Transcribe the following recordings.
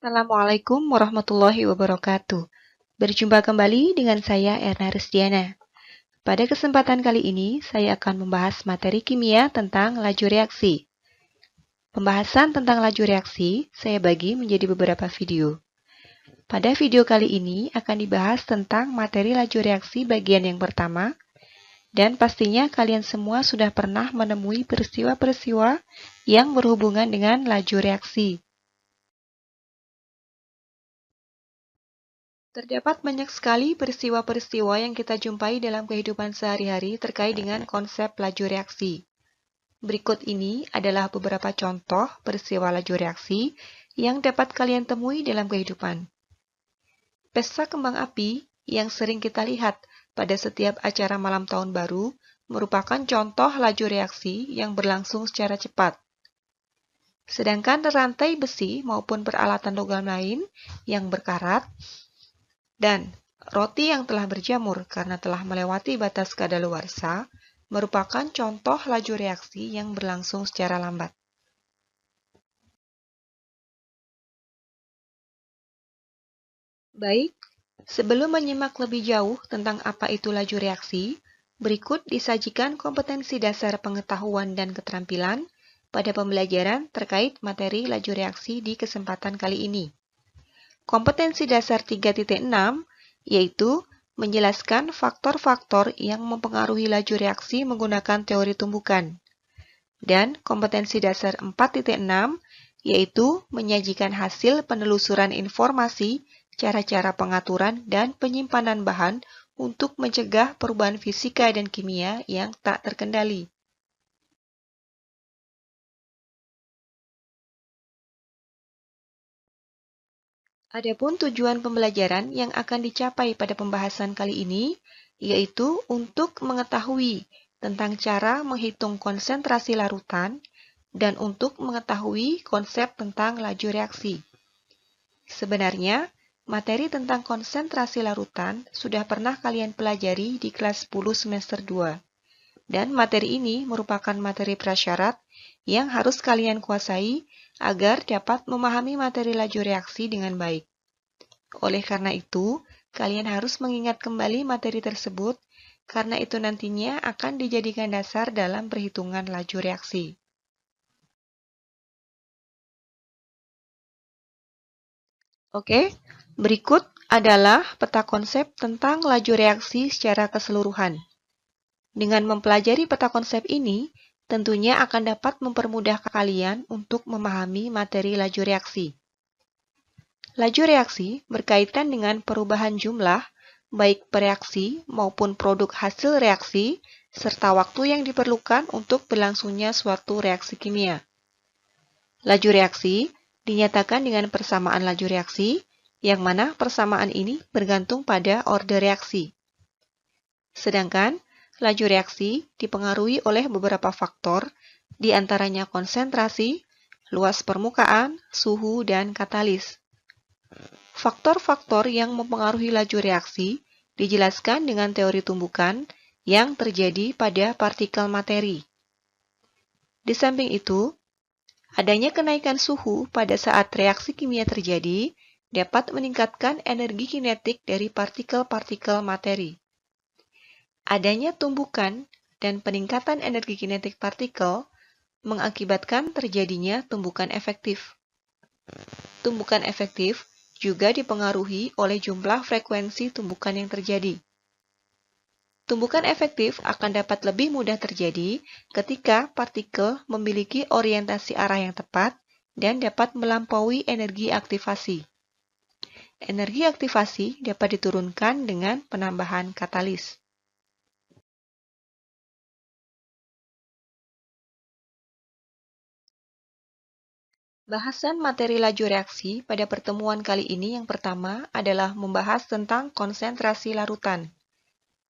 Assalamualaikum warahmatullahi wabarakatuh. Berjumpa kembali dengan saya Erna Rusdiana. Pada kesempatan kali ini, saya akan membahas materi kimia tentang laju reaksi. Pembahasan tentang laju reaksi saya bagi menjadi beberapa video. Pada video kali ini akan dibahas tentang materi laju reaksi bagian yang pertama, dan pastinya kalian semua sudah pernah menemui peristiwa-peristiwa yang berhubungan dengan laju reaksi. Terdapat banyak sekali peristiwa-peristiwa yang kita jumpai dalam kehidupan sehari-hari terkait dengan konsep laju reaksi. Berikut ini adalah beberapa contoh peristiwa laju reaksi yang dapat kalian temui dalam kehidupan. Pesta kembang api yang sering kita lihat pada setiap acara malam tahun baru merupakan contoh laju reaksi yang berlangsung secara cepat. Sedangkan rantai besi maupun peralatan logam lain yang berkarat dan roti yang telah berjamur karena telah melewati batas kadaluarsa merupakan contoh laju reaksi yang berlangsung secara lambat. Baik, sebelum menyimak lebih jauh tentang apa itu laju reaksi, berikut disajikan kompetensi dasar pengetahuan dan keterampilan pada pembelajaran terkait materi laju reaksi di kesempatan kali ini. Kompetensi dasar 3.6 yaitu menjelaskan faktor-faktor yang mempengaruhi laju reaksi menggunakan teori tumbukan. Dan kompetensi dasar 4.6 yaitu menyajikan hasil penelusuran informasi, cara-cara pengaturan dan penyimpanan bahan untuk mencegah perubahan fisika dan kimia yang tak terkendali. Adapun tujuan pembelajaran yang akan dicapai pada pembahasan kali ini, yaitu untuk mengetahui tentang cara menghitung konsentrasi larutan dan untuk mengetahui konsep tentang laju reaksi. Sebenarnya, materi tentang konsentrasi larutan sudah pernah kalian pelajari di kelas 10 semester 2. Dan materi ini merupakan materi prasyarat yang harus kalian kuasai agar dapat memahami materi laju reaksi dengan baik. Oleh karena itu, kalian harus mengingat kembali materi tersebut karena itu nantinya akan dijadikan dasar dalam perhitungan laju reaksi. Oke, berikut adalah peta konsep tentang laju reaksi secara keseluruhan. Dengan mempelajari peta konsep ini, tentunya akan dapat mempermudah kalian untuk memahami materi laju reaksi. Laju reaksi berkaitan dengan perubahan jumlah, baik pereaksi maupun produk hasil reaksi, serta waktu yang diperlukan untuk berlangsungnya suatu reaksi kimia. Laju reaksi dinyatakan dengan persamaan laju reaksi, yang mana persamaan ini bergantung pada orde reaksi. Sedangkan laju reaksi dipengaruhi oleh beberapa faktor, di antaranya konsentrasi, luas permukaan, suhu, dan katalis. Faktor-faktor yang mempengaruhi laju reaksi dijelaskan dengan teori tumbukan yang terjadi pada partikel materi. Di samping itu, adanya kenaikan suhu pada saat reaksi kimia terjadi dapat meningkatkan energi kinetik dari partikel-partikel materi. Adanya tumbukan dan peningkatan energi kinetik partikel mengakibatkan terjadinya tumbukan efektif. Tumbukan efektif juga dipengaruhi oleh jumlah frekuensi tumbukan yang terjadi. Tumbukan efektif akan dapat lebih mudah terjadi ketika partikel memiliki orientasi arah yang tepat dan dapat melampaui energi aktivasi. Energi aktivasi dapat diturunkan dengan penambahan katalis. Bahasan materi laju reaksi pada pertemuan kali ini yang pertama adalah membahas tentang konsentrasi larutan.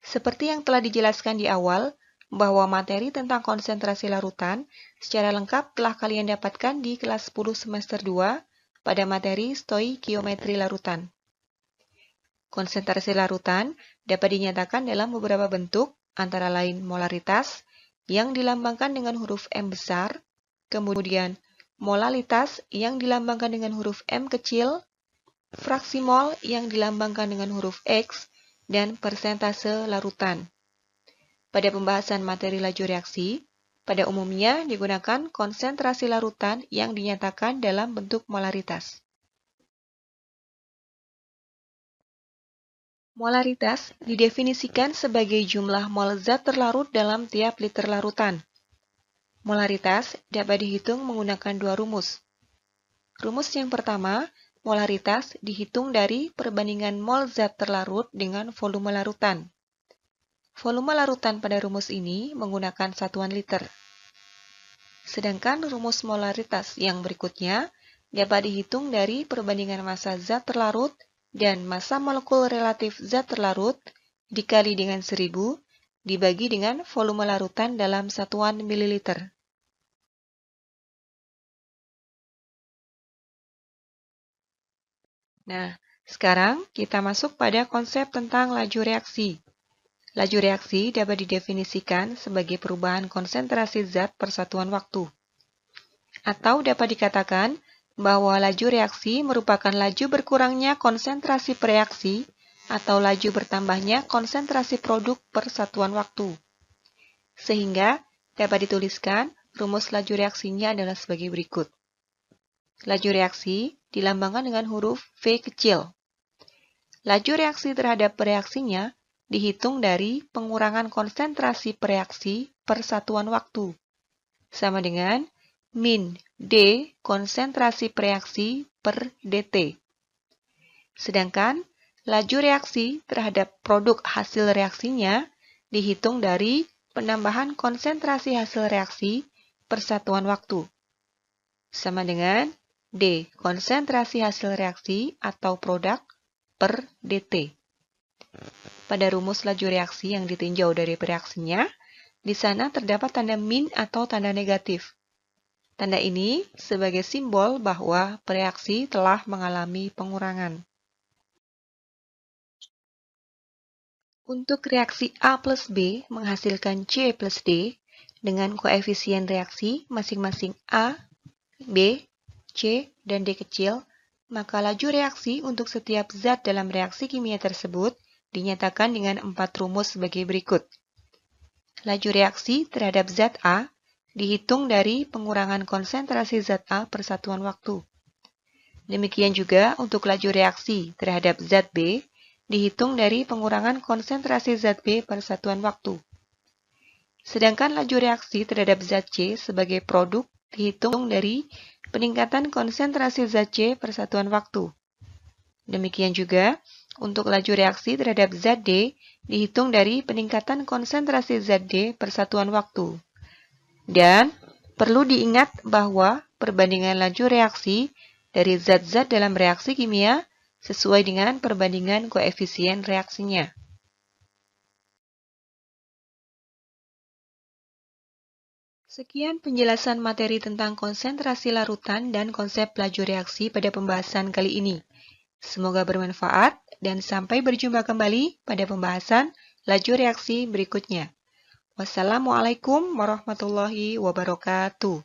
Seperti yang telah dijelaskan di awal, bahwa materi tentang konsentrasi larutan secara lengkap telah kalian dapatkan di kelas 10 semester 2 pada materi stoikiometri larutan. Konsentrasi larutan dapat dinyatakan dalam beberapa bentuk, antara lain molaritas yang dilambangkan dengan huruf M besar, kemudian molalitas yang dilambangkan dengan huruf M kecil, fraksi mol yang dilambangkan dengan huruf X, dan persentase larutan. Pada pembahasan materi laju reaksi, pada umumnya digunakan konsentrasi larutan yang dinyatakan dalam bentuk molaritas. Molaritas didefinisikan sebagai jumlah mol zat terlarut dalam tiap liter larutan. Molaritas dapat dihitung menggunakan dua rumus. Rumus yang pertama, molaritas dihitung dari perbandingan mol zat terlarut dengan volume larutan. Volume larutan pada rumus ini menggunakan satuan liter. Sedangkan rumus molaritas yang berikutnya dapat dihitung dari perbandingan massa zat terlarut dan massa molekul relatif zat terlarut dikali dengan 1000 dibagi dengan volume larutan dalam satuan mililiter. Nah, sekarang kita masuk pada konsep tentang laju reaksi. Laju reaksi dapat didefinisikan sebagai perubahan konsentrasi zat per satuan waktu. Atau dapat dikatakan bahwa laju reaksi merupakan laju berkurangnya konsentrasi reaksi atau laju bertambahnya konsentrasi produk per satuan waktu. Sehingga dapat dituliskan rumus laju reaksinya adalah sebagai berikut. Laju reaksi dilambangkan dengan huruf V kecil. Laju reaksi terhadap reaksinya dihitung dari pengurangan konsentrasi reaksi per satuan waktu, sama dengan min D konsentrasi reaksi per dt. Sedangkan laju reaksi terhadap produk hasil reaksinya dihitung dari penambahan konsentrasi hasil reaksi per satuan waktu, sama dengan D konsentrasi hasil reaksi atau produk per dt. Pada rumus laju reaksi yang ditinjau dari reaksinya, di sana terdapat tanda min atau tanda negatif. Tanda ini sebagai simbol bahwa reaksi telah mengalami pengurangan. Untuk reaksi A plus B menghasilkan C plus D dengan koefisien reaksi masing-masing A, B, C, dan D kecil, maka laju reaksi untuk setiap zat dalam reaksi kimia tersebut dinyatakan dengan 4 rumus sebagai berikut. Laju reaksi terhadap zat A dihitung dari pengurangan konsentrasi zat A per satuan waktu. Demikian juga untuk laju reaksi terhadap zat B dihitung dari pengurangan konsentrasi zat B per satuan waktu. Sedangkan laju reaksi terhadap zat C sebagai produk dihitung dari peningkatan konsentrasi zat C per satuan waktu. Demikian juga untuk laju reaksi terhadap zat D dihitung dari peningkatan konsentrasi zat D per satuan waktu. Dan perlu diingat bahwa perbandingan laju reaksi dari zat-zat dalam reaksi kimia sesuai dengan perbandingan koefisien reaksinya. Sekian penjelasan materi tentang konsentrasi larutan dan konsep laju reaksi pada pembahasan kali ini. Semoga bermanfaat dan sampai berjumpa kembali pada pembahasan laju reaksi berikutnya. Wassalamualaikum warahmatullahi wabarakatuh.